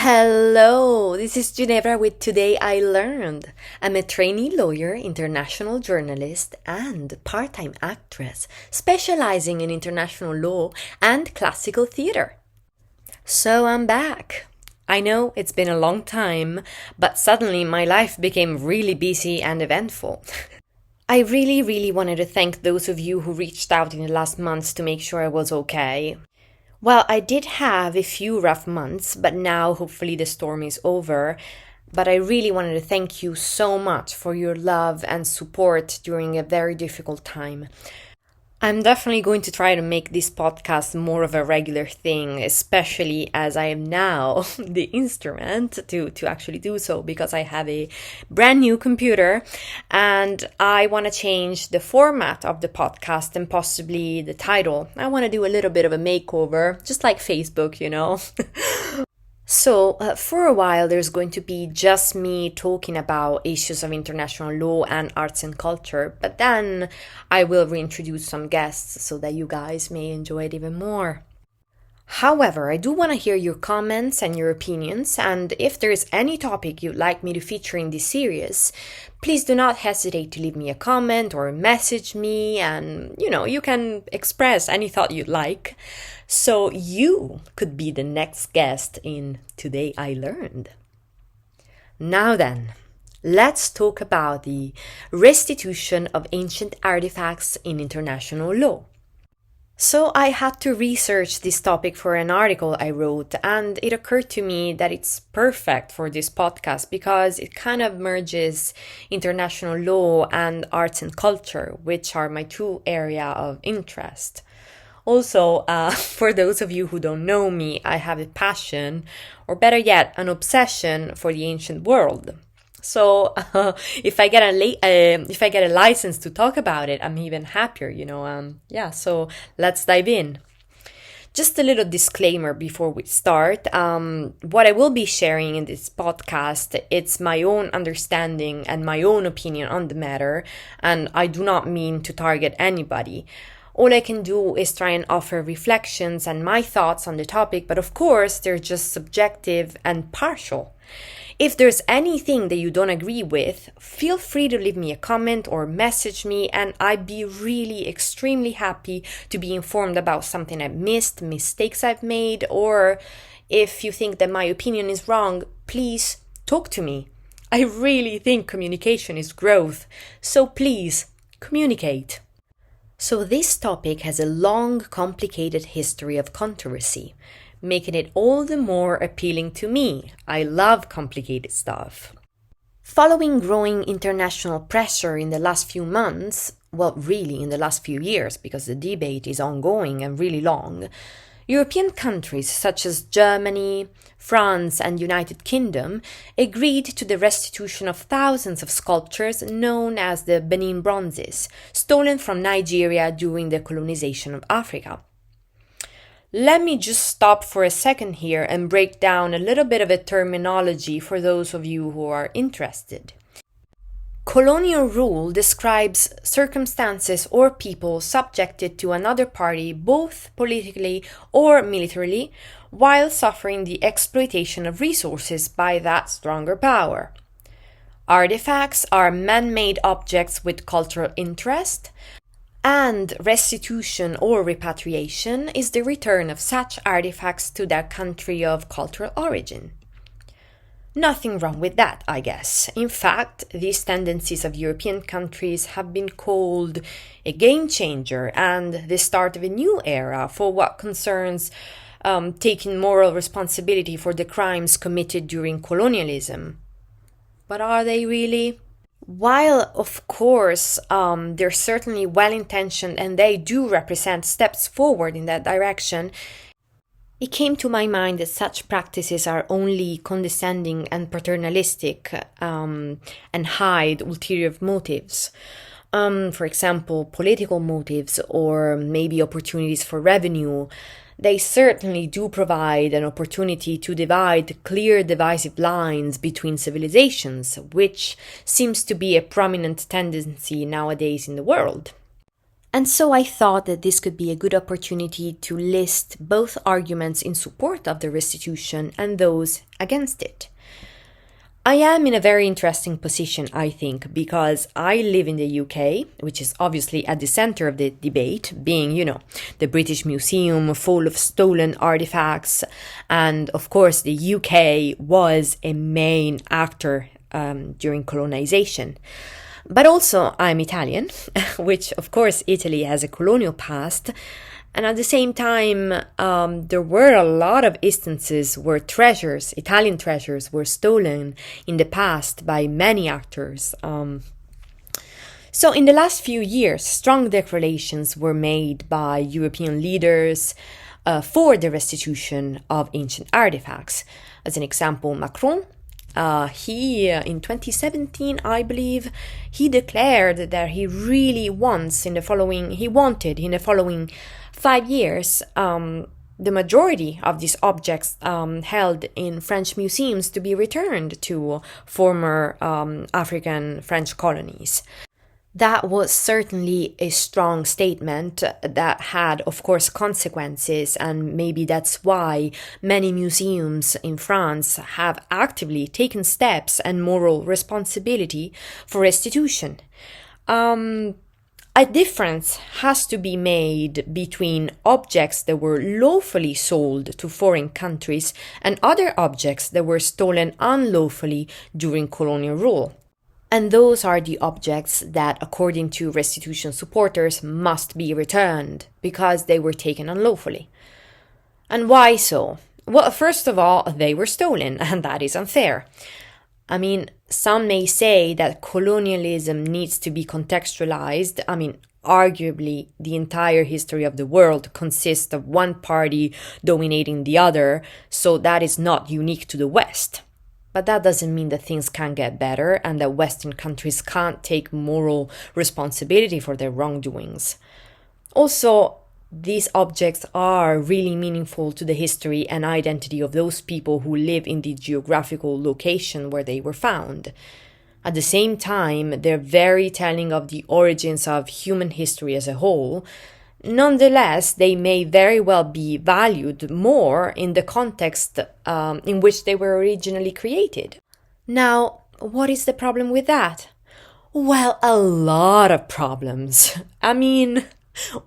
Hello, this is Ginevra with Today I Learned. I'm a trainee lawyer, international journalist, and part-time actress specializing in international law and classical theater. So I'm back. I know it's been a long time, but suddenly my life became really busy and eventful. I really wanted to thank those of you who reached out in the last months to make sure I was okay. Well, I did have a few rough months, but now hopefully the storm is over. But I really wanted to thank you so much for your love and support during a very difficult time. I'm definitely going to try to make this podcast more of a regular thing, especially as I am now the instrument to actually do so, because I have a brand new computer and I want to change the format of the podcast and possibly the title. I want to do a little bit of a makeover, just like Facebook, you know. So, for a while, there's going to be just me talking about issues of international law and arts and culture, but then I will reintroduce some guests so that you guys may enjoy it even more. However, I do want to hear your comments and your opinions, and if there is any topic you'd like me to feature in this series, please do not hesitate to leave me a comment or message me, and you can express any thought you'd like. So you could be the next guest in Today I Learned. Now then, let's talk about the restitution of ancient artifacts in international law. So I had to research this topic for an article I wrote, and it occurred to me that it's perfect for this podcast because it kind of merges international law and arts and culture, which are my two areas of interest. Also, for those of you who don't know me, I have a passion, or better yet, an obsession for the ancient world. So if I get a license to talk about it, I'm even happier, So let's dive in. Just a little disclaimer before we start. What I will be sharing in this podcast, it's my own understanding and my own opinion on the matter, and I do not mean to target anybody. All I can do is try and offer reflections and my thoughts on the topic, but of course, they're just subjective and partial. If there's anything that you don't agree with, feel free to leave me a comment or message me, and I'd be really extremely happy to be informed about something I've missed, mistakes I've made, or if you think that my opinion is wrong, please talk to me. I really think communication is growth, so please communicate. So this topic has a long, complicated history of controversy, making it all the more appealing to me. I love complicated stuff. Following growing international pressure in the last few months, well, really in the last few years, because the debate is ongoing and really long, European countries such as Germany, France, and United Kingdom agreed to the restitution of thousands of sculptures known as the Benin bronzes, stolen from Nigeria during the colonization of Africa. Let me just stop for a second here and break down a little bit of a terminology for those of you who are interested. Colonial rule describes circumstances or people subjected to another party both politically or militarily while suffering the exploitation of resources by that stronger power. Artifacts are man-made objects with cultural interest, and restitution or repatriation is the return of such artifacts to their country of cultural origin. Nothing wrong with that, I guess. In fact, these tendencies of European countries have been called a game changer and the start of a new era for what concerns taking moral responsibility for the crimes committed during colonialism. But are they really? While, of course, they're certainly well-intentioned and they do represent steps forward in that direction, it came to my mind that such practices are only condescending and paternalistic and hide ulterior motives. For example, political motives or maybe opportunities for revenue. They certainly do provide an opportunity to divide clear divisive lines between civilizations, which seems to be a prominent tendency nowadays in the world. And so I thought that this could be a good opportunity to list both arguments in support of the restitution and those against it. I am in a very interesting position, I think, because I live in the UK, which is obviously at the center of the debate, being, the British Museum full of stolen artifacts. And of course, the UK was a main actor during colonization. But also, I'm Italian, which, of course, Italy has a colonial past. And at the same time, there were a lot of instances where Italian treasures, were stolen in the past by many actors. So in the last few years, strong declarations were made by European leaders for the restitution of ancient artifacts. As an example, Macron, he in 2017, I believe, he declared that he really wanted in the following 5 years, the majority of these objects held in French museums to be returned to former African French colonies. That was certainly a strong statement that had, of course, consequences, and maybe that's why many museums in France have actively taken steps and moral responsibility for restitution. A difference has to be made between objects that were lawfully sold to foreign countries and other objects that were stolen unlawfully during colonial rule. And those are the objects that, according to restitution supporters, must be returned because they were taken unlawfully. And why so? Well, first of all, they were stolen, and that is unfair. I mean, some may say that colonialism needs to be contextualized. I mean, arguably, the entire history of the world consists of one party dominating the other, so that is not unique to the West. But that doesn't mean that things can't get better and that Western countries can't take moral responsibility for their wrongdoings. Also, these objects are really meaningful to the history and identity of those people who live in the geographical location where they were found. At the same time, they're very telling of the origins of human history as a whole. Nonetheless, they may very well be valued more in the context in which they were originally created. Now, what is the problem with that? Well, a lot of problems. I mean,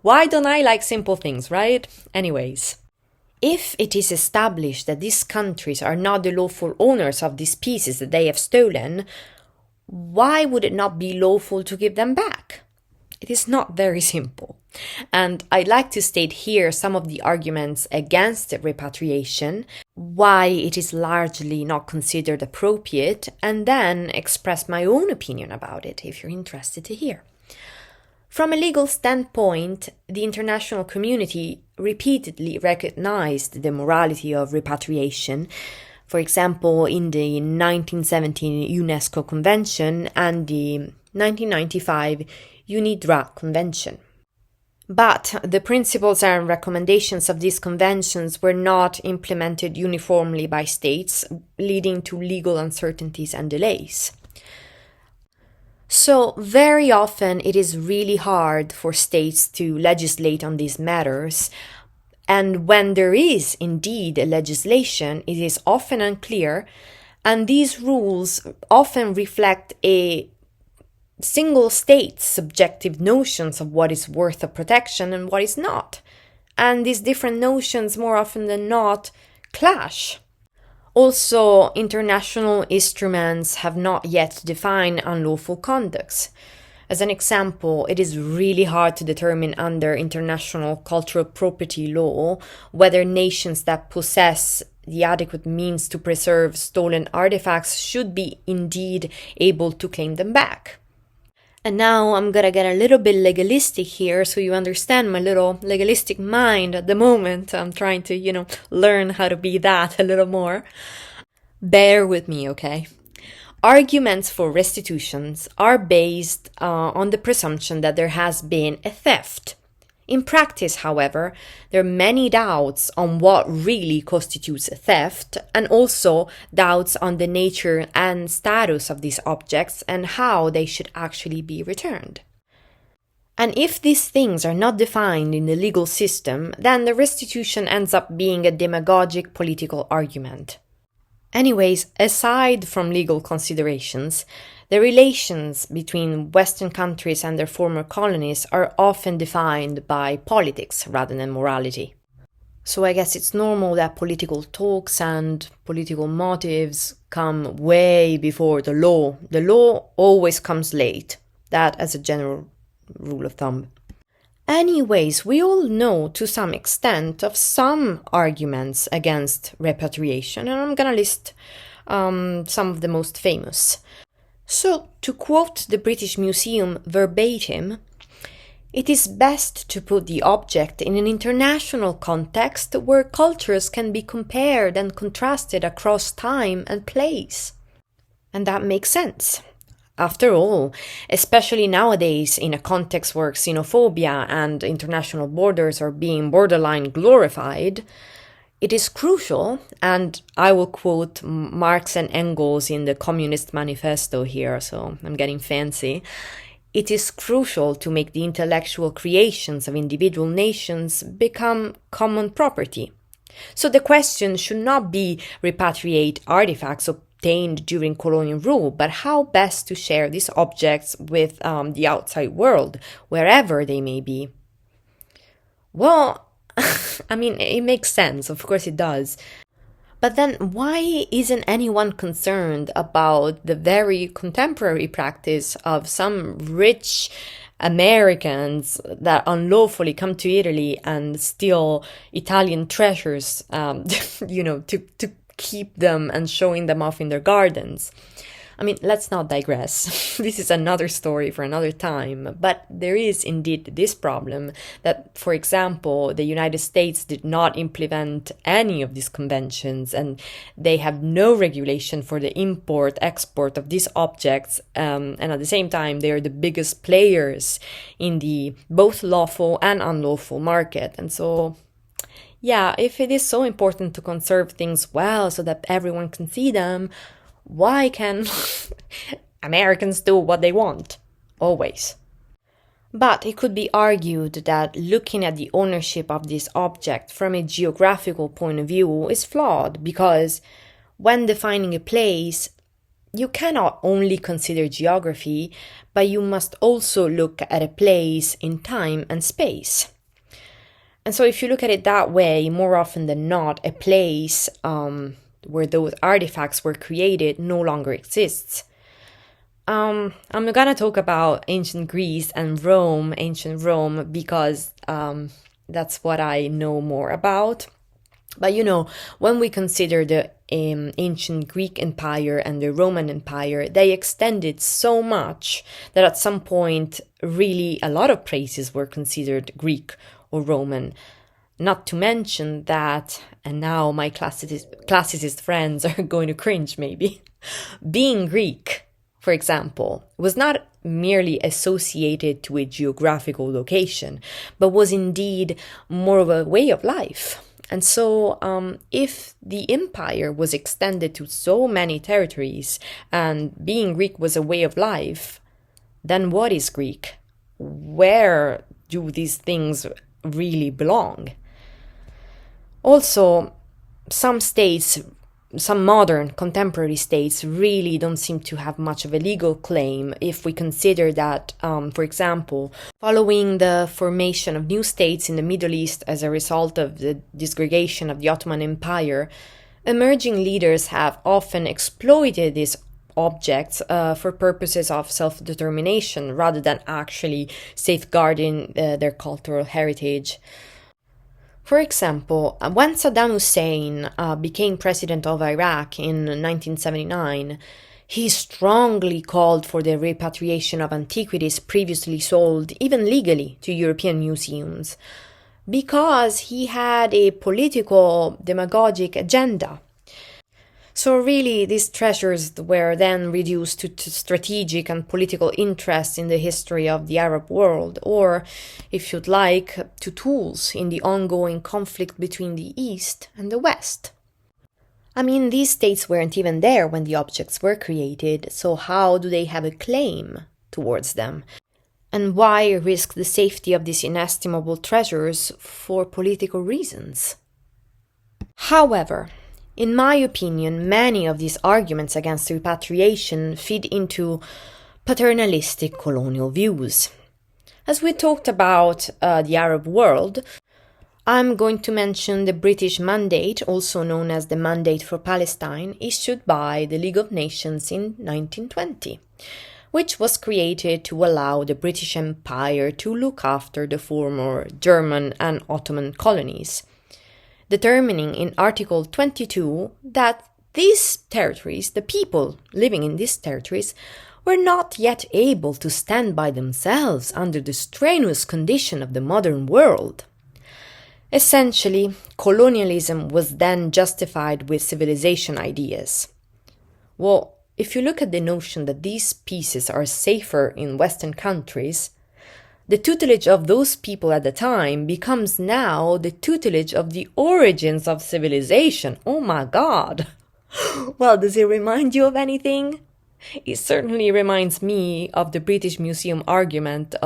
why don't I like simple things, right? Anyways, if it is established that these countries are not the lawful owners of these pieces that they have stolen, why would it not be lawful to give them back? It is not very simple. And I'd like to state here some of the arguments against repatriation, why it is largely not considered appropriate, and then express my own opinion about it if you're interested to hear. From a legal standpoint, the international community repeatedly recognized the morality of repatriation, for example, in the 1917 UNESCO Convention and the 1995 UNIDROIT Convention. But the principles and recommendations of these conventions were not implemented uniformly by states, leading to legal uncertainties and delays. So very often it is really hard for states to legislate on these matters, and when there is indeed a legislation, it is often unclear, and these rules often reflect a single state's subjective notions of what is worth of protection and what is not. And these different notions, more often than not, clash. Also, international instruments have not yet defined unlawful conducts. As an example, it is really hard to determine under international cultural property law whether nations that possess the adequate means to preserve stolen artifacts should be indeed able to claim them back. And now I'm gonna get a little bit legalistic here so you understand my little legalistic mind at the moment. I'm trying to, learn how to be that a little more. Bear with me, okay? Arguments for restitutions are based on the presumption that there has been a theft. In practice, however, there are many doubts on what really constitutes a theft, and also doubts on the nature and status of these objects and how they should actually be returned. And if these things are not defined in the legal system, then the restitution ends up being a demagogic political argument. Anyways, aside from legal considerations, the relations between Western countries and their former colonies are often defined by politics rather than morality. So I guess it's normal that political talks and political motives come way before the law. The law always comes late, that as a general rule of thumb. Anyways, we all know to some extent of some arguments against repatriation, and I'm gonna list some of the most famous. So, to quote the British Museum verbatim, it is best to put the object in an international context where cultures can be compared and contrasted across time and place. And that makes sense. After all, especially nowadays in a context where xenophobia and international borders are being borderline glorified, it is crucial, and I will quote Marx and Engels in the Communist Manifesto here, so I'm getting fancy, it is crucial to make the intellectual creations of individual nations become common property. So the question should not be repatriate artifacts obtained during colonial rule, but how best to share these objects with the outside world, wherever they may be. Well, I mean, it makes sense, of course it does. But then why isn't anyone concerned about the very contemporary practice of some rich Americans that unlawfully come to Italy and steal Italian treasures, to keep them and showing them off in their gardens? I mean, let's not digress. This is another story for another time, but there is indeed this problem that, for example, the United States did not implement any of these conventions, and they have no regulation for the import-export of these objects, and at the same time, they are the biggest players in the both lawful and unlawful market. And so, yeah, if it is so important to conserve things well so that everyone can see them, why can Americans do what they want? Always. But it could be argued that looking at the ownership of this object from a geographical point of view is flawed, because when defining a place, you cannot only consider geography, but you must also look at a place in time and space. And so if you look at it that way, more often than not, a place where those artifacts were created no longer exists. I'm gonna talk about ancient Greece and ancient Rome, because that's what I know more about. But when we consider the ancient Greek Empire and the Roman Empire, they extended so much that at some point, really a lot of places were considered Greek or Roman. Not to mention that, and now my classicist friends are going to cringe maybe, being Greek, for example, was not merely associated to a geographical location, but was indeed more of a way of life. And so, if the empire was extended to so many territories, and being Greek was a way of life, then what is Greek? Where do these things really belong? Also, some modern contemporary states really don't seem to have much of a legal claim if we consider that, for example, following the formation of new states in the Middle East as a result of the disgregation of the Ottoman Empire, emerging leaders have often exploited these objects for purposes of self-determination rather than actually safeguarding their cultural heritage. For example, when Saddam Hussein became president of Iraq in 1979, he strongly called for the repatriation of antiquities previously sold, even legally, to European museums, because he had a political, demagogic agenda. So really, these treasures were then reduced to strategic and political interests in the history of the Arab world, or, if you'd like, to tools in the ongoing conflict between the East and the West. I mean, these states weren't even there when the objects were created, so how do they have a claim towards them? And why risk the safety of these inestimable treasures for political reasons? However, in my opinion, many of these arguments against repatriation feed into paternalistic colonial views. As we talked about the Arab world, I'm going to mention the British Mandate, also known as the Mandate for Palestine, issued by the League of Nations in 1920, which was created to allow the British Empire to look after the former German and Ottoman colonies, determining in Article 22 that these territories, the people living in these territories, were not yet able to stand by themselves under the strenuous condition of the modern world. Essentially, colonialism was then justified with civilization ideas. Well, if you look at the notion that these pieces are safer in Western countries, the tutelage of those people at the time becomes now the tutelage of the origins of civilization. Oh my God! Well, does it remind you of anything? It certainly reminds me of the British Museum argument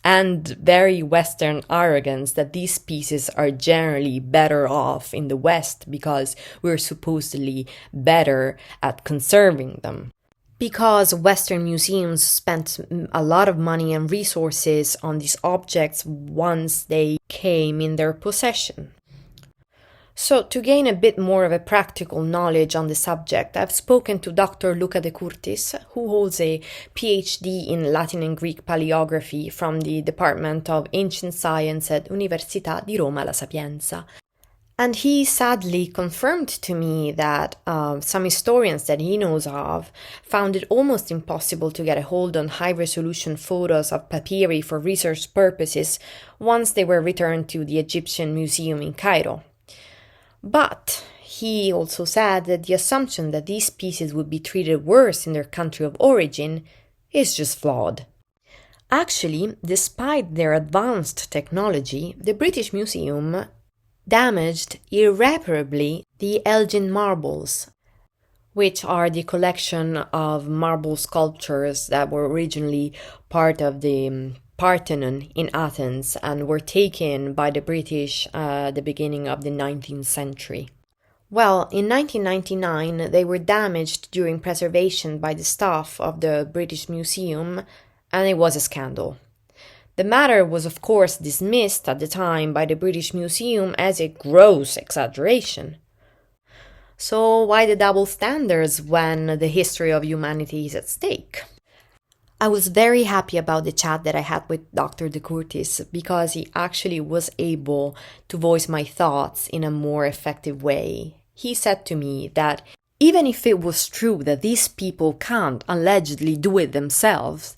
and very Western arrogance that these pieces are generally better off in the West because we're supposedly better at conserving them. Because Western museums spent a lot of money and resources on these objects once they came in their possession. So, to gain a bit more of a practical knowledge on the subject, I've spoken to Dr. Luca De Curtis, who holds a PhD in Latin and Greek paleography from the Department of Ancient Science at Università di Roma La Sapienza. And he sadly confirmed to me that some historians that he knows of found it almost impossible to get a hold on high-resolution photos of papyri for research purposes once they were returned to the Egyptian Museum in Cairo. But he also said that the assumption that these pieces would be treated worse in their country of origin is just flawed. Actually, despite their advanced technology, the British Museum damaged irreparably the Elgin marbles, which are the collection of marble sculptures that were originally part of the Parthenon in Athens and were taken by the British at the beginning of the 19th century. Well, in 1999, they were damaged during preservation by the staff of the British Museum, and it was a scandal. The matter was, of course, dismissed at the time by the British Museum as a gross exaggeration. So why the double standards when the history of humanity is at stake? I was very happy about the chat that I had with Dr. De Curtis because he actually was able to voice my thoughts in a more effective way. He said to me that even if it was true that these people can't allegedly do it themselves,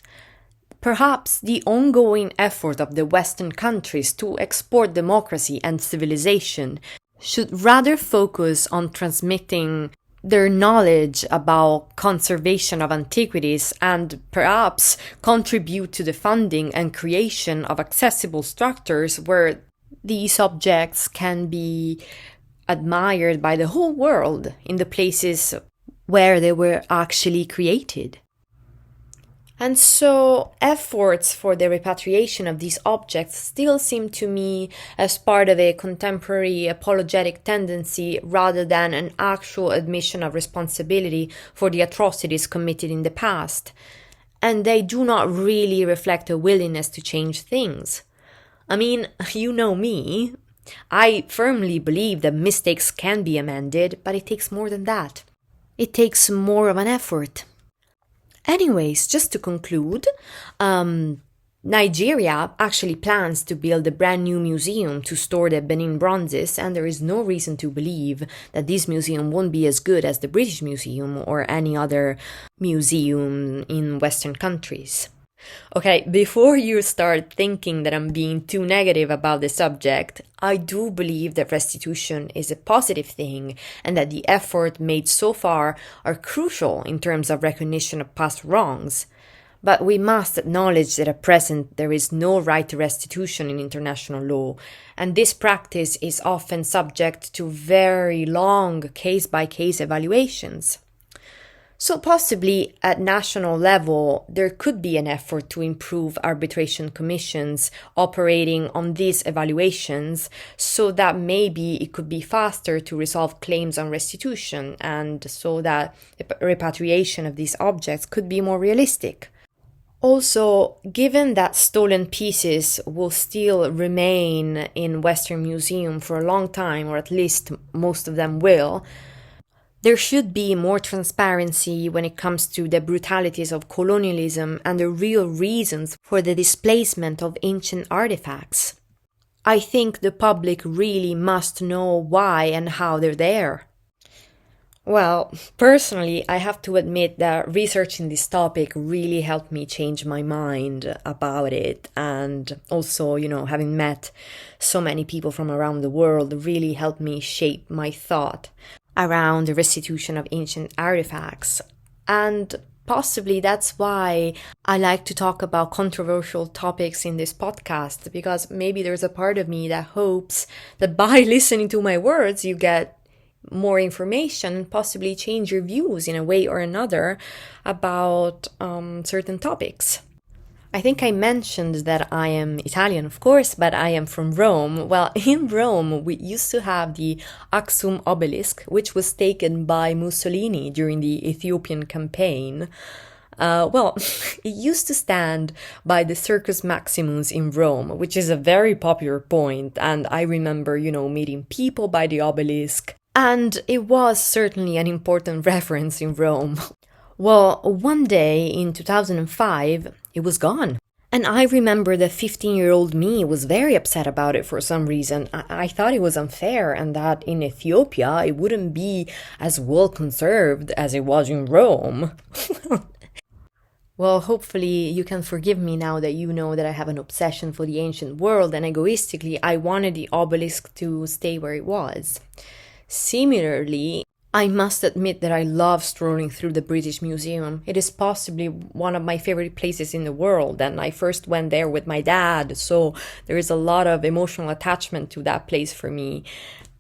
perhaps the ongoing effort of the Western countries to export democracy and civilization should rather focus on transmitting their knowledge about conservation of antiquities and perhaps contribute to the funding and creation of accessible structures where these objects can be admired by the whole world in the places where they were actually created. And so efforts for the repatriation of these objects still seem to me as part of a contemporary apologetic tendency rather than an actual admission of responsibility for the atrocities committed in the past. And they do not really reflect a willingness to change things. I mean, you know me. I firmly believe that mistakes can be amended, but it takes more than that. It takes more of an effort. Anyways, just to conclude, Nigeria actually plans to build a brand new museum to store the Benin bronzes, and there is no reason to believe that this museum won't be as good as the British Museum or any other museum in Western countries. Okay, before you start thinking that I'm being too negative about the subject, I do believe that restitution is a positive thing and that the effort made so far are crucial in terms of recognition of past wrongs. But we must acknowledge that at present there is no right to restitution in international law, and this practice is often subject to very long case-by-case evaluations. So possibly at national level, there could be an effort to improve arbitration commissions operating on these evaluations so that maybe it could be faster to resolve claims on restitution and so that repatriation of these objects could be more realistic. Also, given that stolen pieces will still remain in Western Museum for a long time, or at least most of them will, there should be more transparency when it comes to the brutalities of colonialism and the real reasons for the displacement of ancient artifacts. I think the public really must know why and how they're there. Well, personally, I have to admit that researching this topic really helped me change my mind about it. And also, having met so many people from around the world really helped me shape my thought around the restitution of ancient artifacts. And possibly that's why I like to talk about controversial topics in this podcast, because maybe there's a part of me that hopes that by listening to my words, you get more information and possibly change your views in a way or another about certain topics. I think I mentioned that I am Italian, of course, but I am from Rome. Well, in Rome, we used to have the Aksum obelisk, which was taken by Mussolini during the Ethiopian campaign. It used to stand by the Circus Maximus in Rome, which is a very popular point, and I remember, meeting people by the obelisk, and it was certainly an important reference in Rome. Well, one day in 2005, it was gone. And I remember the 15-year-old me was very upset about it for some reason. I thought it was unfair and that in Ethiopia it wouldn't be as well conserved as it was in Rome. Well, hopefully you can forgive me now that you know that I have an obsession for the ancient world, and egoistically I wanted the obelisk to stay where it was. Similarly, I must admit that I love strolling through the British Museum. It is possibly one of my favorite places in the world, and I first went there with my dad, so there is a lot of emotional attachment to that place for me.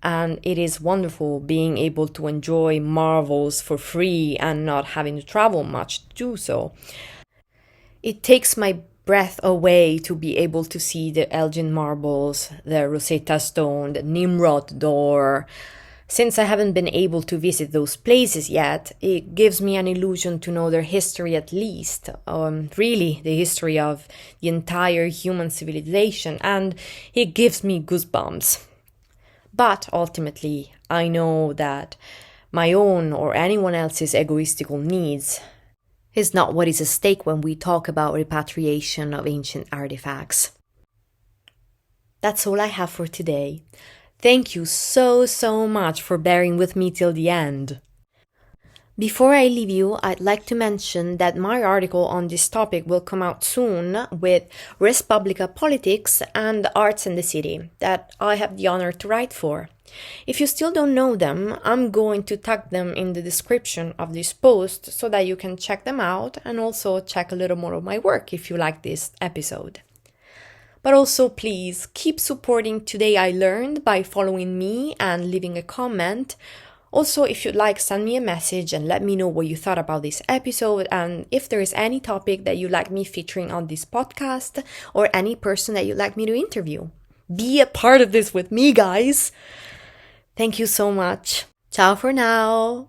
And it is wonderful being able to enjoy marvels for free and not having to travel much to do so. It takes my breath away to be able to see the Elgin marbles, the Rosetta Stone, the Nimrod door. Since I haven't been able to visit those places yet, it gives me an illusion to know their history at least, really the history of the entire human civilization, and it gives me goosebumps. But ultimately, I know that my own or anyone else's egoistical needs is not what is at stake when we talk about repatriation of ancient artifacts. That's all I have for today. Thank you so much for bearing with me till the end. Before I leave you, I'd like to mention that my article on this topic will come out soon with Res Publica Politics and Arts in the City that I have the honor to write for. If you still don't know them, I'm going to tag them in the description of this post so that you can check them out and also check a little more of my work if you like this episode. But also, please keep supporting Today I Learned by following me and leaving a comment. Also, if you'd like, send me a message and let me know what you thought about this episode and if there is any topic that you'd like me featuring on this podcast or any person that you'd like me to interview. Be a part of this with me, guys! Thank you so much. Ciao for now!